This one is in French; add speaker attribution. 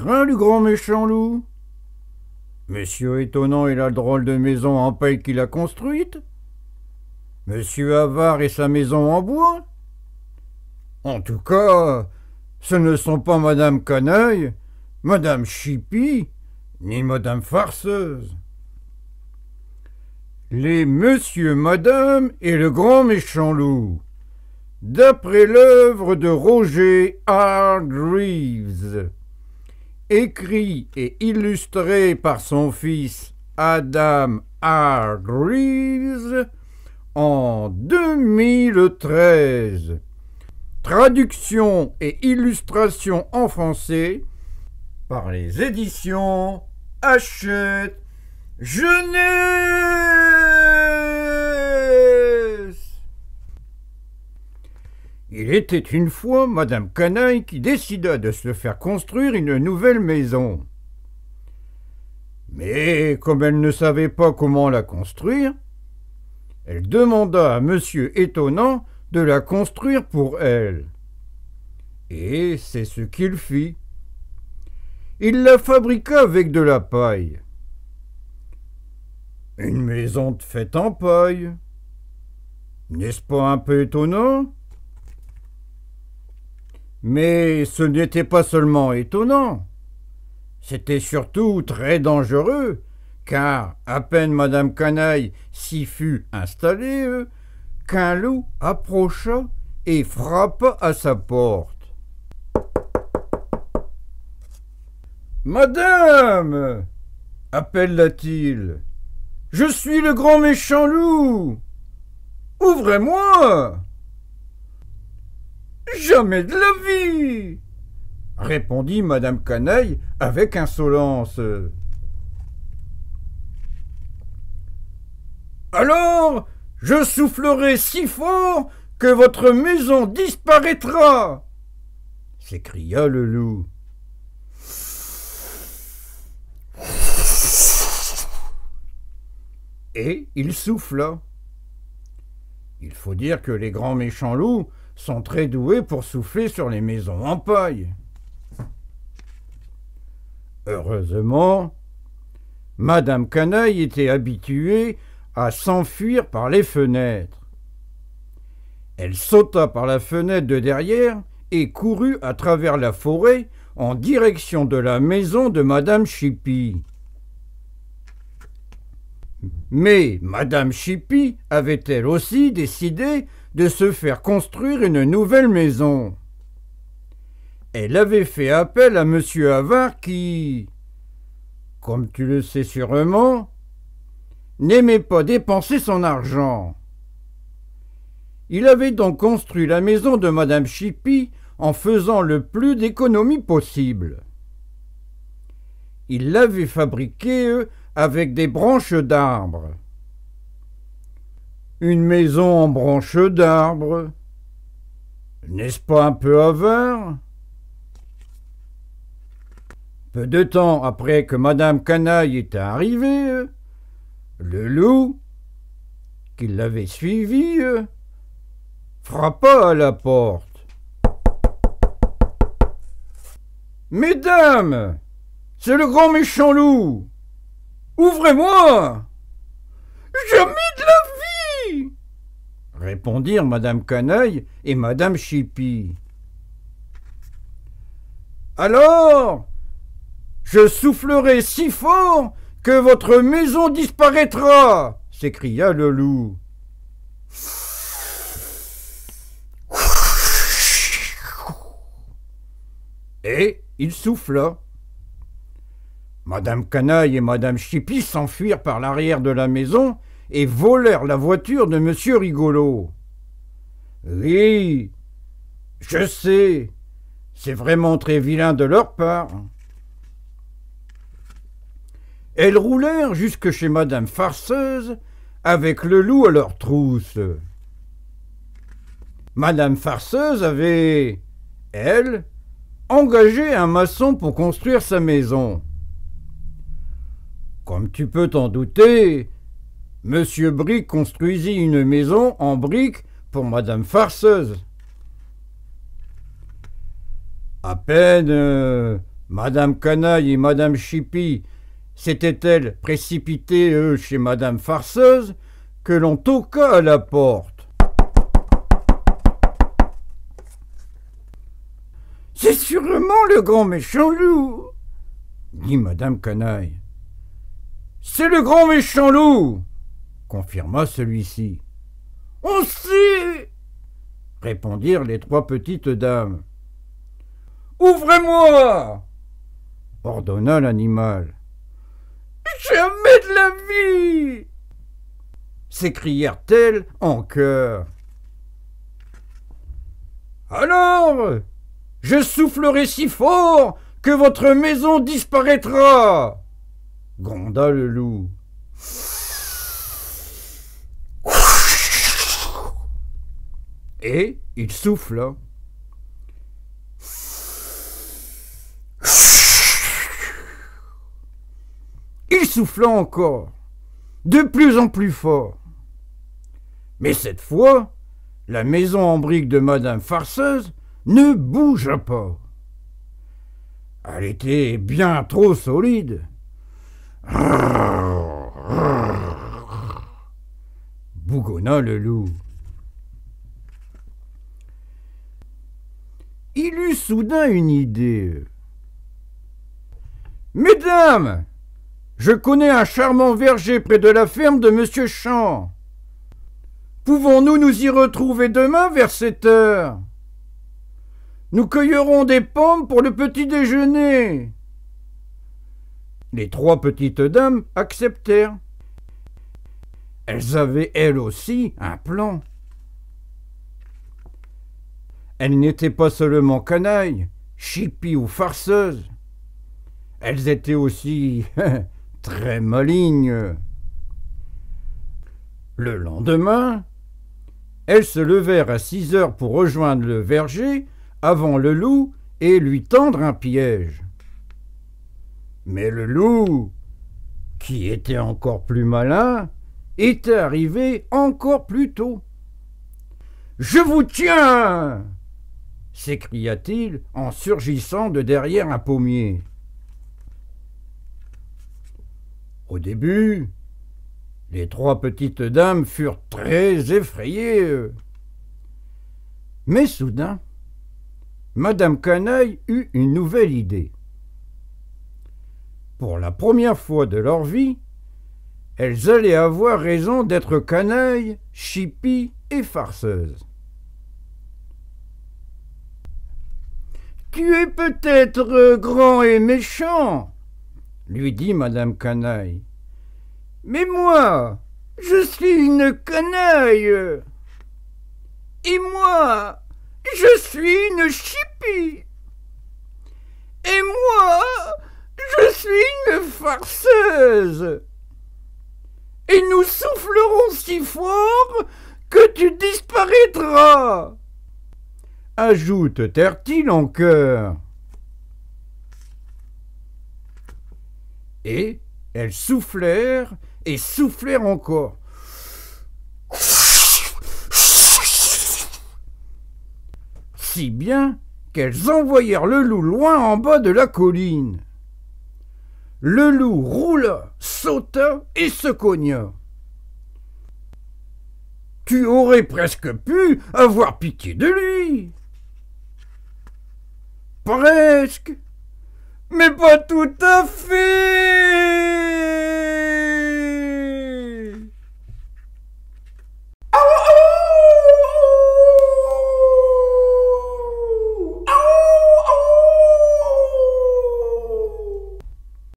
Speaker 1: crains le grand méchant loup? Monsieur Étonnant et la drôle de maison en paille qu'il a construite? Monsieur Avare et sa maison en bois? En tout cas, ce ne sont pas Madame Canaille, Madame Chipie, ni Madame Farceuse. Les Monsieur, Madame et le grand méchant loup, d'après l'œuvre de Roger Hargreaves, écrit et illustré par son fils Adam Hargreaves en 2013. Traduction et illustration en français par les éditions Hachette Jeunesse. Il était une fois Madame Canaille qui décida de se faire construire une nouvelle maison. Mais comme elle ne savait pas comment la construire, elle demanda à Monsieur Étonnant de la construire pour elle. Et c'est ce qu'il fit. Il la fabriqua avec de la paille. Une maison faite en paille. N'est-ce pas un peu étonnant? Mais ce n'était pas seulement étonnant. C'était surtout très dangereux, car à peine Madame Canaille s'y fut installée, qu'un loup approcha et frappa à sa porte. « Madame » appela-t-il, « je suis le grand méchant loup. Ouvrez-moi !»« Jamais de la vie !» répondit Madame Canaille avec insolence. « Alors, je soufflerai si fort que votre maison disparaîtra !» s'écria le loup. Et il souffla. Il faut dire que les grands méchants loups sont très doués pour souffler sur les maisons en paille. Heureusement, Madame Canaille était habituée à s'enfuir par les fenêtres. Elle sauta par la fenêtre de derrière et courut à travers la forêt en direction de la maison de Madame Chipie. Mais Madame Chipie avait elle aussi décidé de se faire construire une nouvelle maison. Elle avait fait appel à Monsieur Avare qui, comme tu le sais sûrement, n'aimait pas dépenser son argent. Il avait donc construit la maison de Madame Chipie en faisant le plus d'économies possible. Il l'avait fabriquée avec des branches d'arbres. Une maison en branches d'arbres, n'est-ce pas un peu avare? Peu de temps après que Madame Canaille était arrivée, le loup, qui l'avait suivi, frappa à la porte. « Mesdames, c'est le grand méchant loup! Ouvrez-moi !»« Jamais de la vie !» répondirent Madame Canaille et Madame Chipie. « Alors, je soufflerai si fort que votre maison disparaîtra !» s'écria le loup. Et il souffla. Madame Canaille et Madame Chipie s'enfuirent par l'arrière de la maison et volèrent la voiture de Monsieur Rigolo. Oui, je sais, c'est vraiment très vilain de leur part. Elles roulèrent jusque chez Madame Farceuse avec le loup à leur trousse. Madame Farceuse avait, elle, engagé un maçon pour construire sa maison. Comme tu peux t'en douter, Monsieur Brique construisit une maison en briques pour Madame Farceuse. À peine Madame Canaille et Madame Chipie s'étaient-elles précipitées, eux, chez Madame Farceuse, que l'on toqua à la porte. « C'est sûrement le grand méchant loup !» dit Madame Canaille. « C'est le grand méchant loup !» confirma celui-ci. « On sait !» répondirent les trois petites dames. « Ouvrez-moi !» ordonna l'animal. « Jamais de la vie !» s'écrièrent-elles en chœur. « Alors, je soufflerai si fort que votre maison disparaîtra !» gronda le loup. Et il souffla. Il souffla encore, de plus en plus fort. Mais cette fois, la maison en briques de Madame Farceuse ne bougea pas. Elle était bien trop solide. Bougonna le loup. Il eut soudain une idée. « Mesdames, je connais un charmant verger près de la ferme de Monsieur Champ. Pouvons-nous nous y retrouver demain vers 7 heures? Nous cueillerons des pommes pour le petit déjeuner. » Les trois petites dames acceptèrent. Elles avaient elles aussi un plan. Elles n'étaient pas seulement canailles, chipies ou farceuses. Elles étaient aussi très malignes. Le lendemain, elles se levèrent à 6 heures pour rejoindre le verger avant le loup et lui tendre un piège. Mais le loup, qui était encore plus malin, était arrivé encore plus tôt. « Je vous tiens !» s'écria-t-il en surgissant de derrière un pommier. Au début, les trois petites dames furent très effrayées. Mais soudain, Madame Canaille eut une nouvelle idée. Pour la première fois de leur vie, elles allaient avoir raison d'être canailles, chipies et farceuses. « Tu es peut-être grand et méchant, » lui dit Madame Canaille. « Mais moi, je suis une canaille. Et moi, je suis une chipie. Et moi, je suis une farceuse. Et nous soufflerons si fort que tu disparaîtras. » ajoute-t-il en chœur. Et elles soufflèrent et soufflèrent encore. Si bien qu'elles envoyèrent le loup loin en bas de la colline. Le loup roula, sauta et se cogna. Tu aurais presque pu avoir pitié de lui. Presque, mais pas tout à fait.